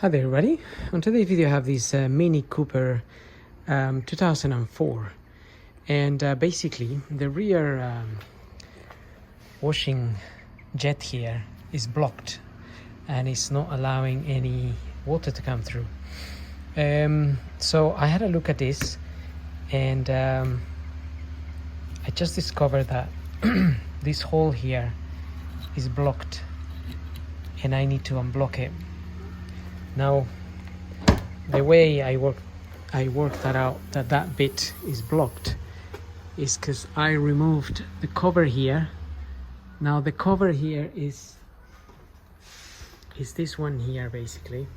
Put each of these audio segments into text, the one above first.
Hi there everybody. On today's video I have this Mini Cooper 2004, and basically the rear washing jet here is blocked and it's not allowing any water to come through. So I had a look at this, and I just discovered that this hole here is blocked and I need to unblock it. Now, the way I worked that out, that bit is blocked, is because I removed the cover here. Now the cover here is this one here basically,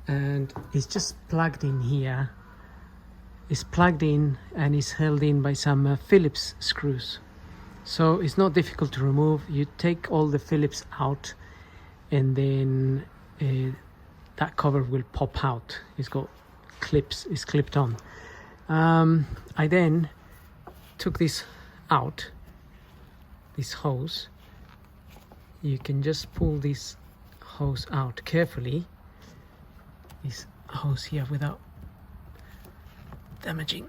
and it's just plugged in here. It's plugged in and is held in by some Phillips screws, so it's not difficult to remove. You take all the Phillips out, and then that cover will pop out. It's got clips, it's clipped on. I then took this out, this hose. You can just pull this hose out carefully, this hose here, without damaging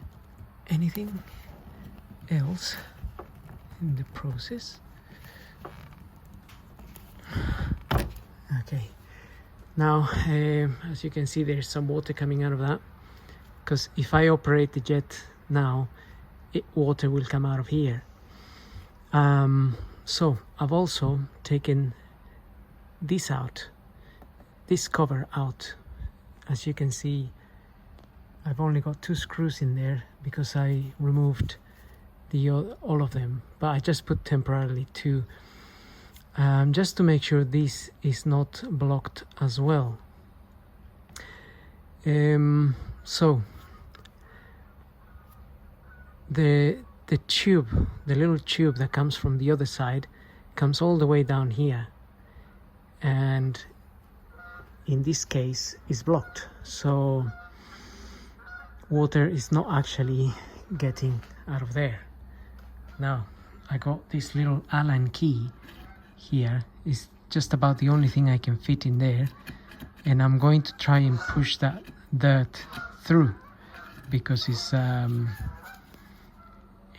anything else in the process. Okay. Now, as you can see, there's some water coming out of that, because if I operate the jet now, water will come out of here. So I've also taken this out, this cover out. As you can see, I've only got 2 screws in there because I removed all of them, but I just put temporarily 2. Just to make sure this is not blocked as well. So the tube, the little tube that comes from the other side, comes all the way down here, and in this case is blocked, so water is not actually getting out of there. Now I got this little Allen key here, is just about the only thing I can fit in there, and I'm going to try and push that dirt through, because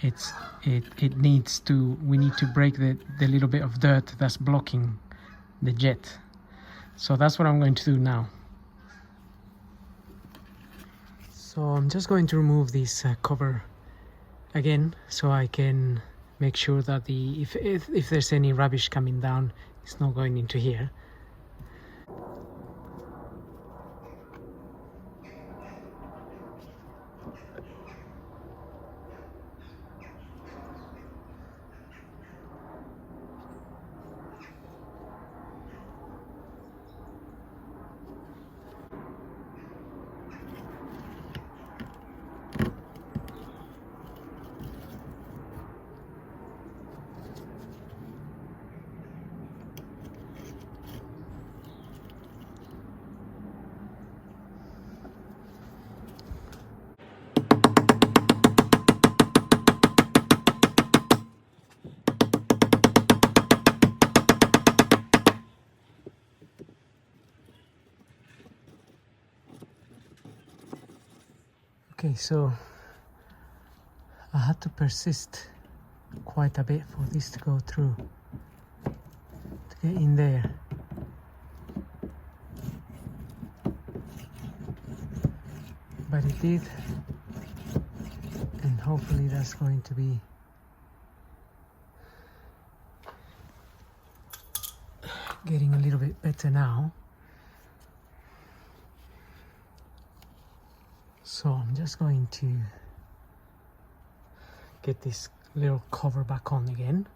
it needs to, we need to break the little bit of dirt that's blocking the jet. So that's what I'm going to do now. So I'm just going to remove this cover again, so I can make sure that if there's any rubbish coming down, it's not going into here. Okay, so I had to persist quite a bit for this to go through, to get in there. But it did, and hopefully that's going to be getting a little bit better now. So I'm just going to get this little cover back on again.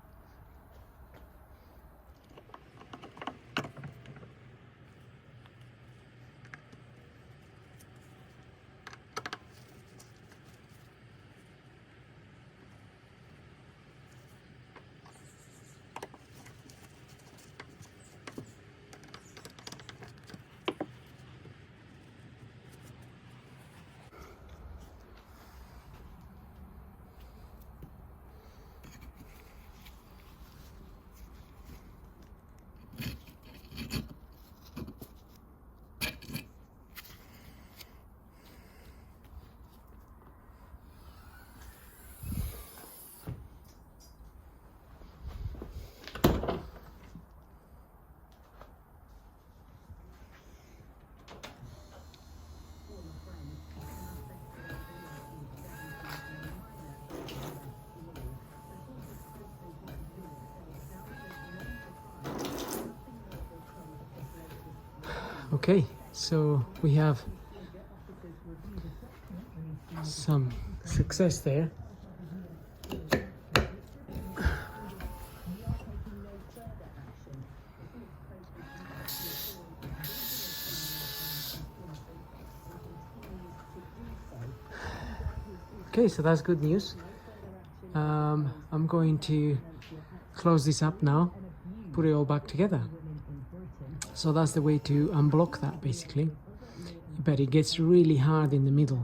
Okay, so we have some success there. Okay, so that's good news. I'm going to close this up now, put it all back together. So that's the way to unblock that, basically. But it gets really hard in the middle,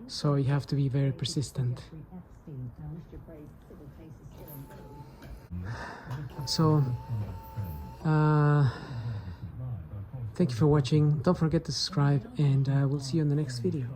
so you have to be very persistent. So thank you for watching. Don't forget to subscribe, and we'll see you in the next video.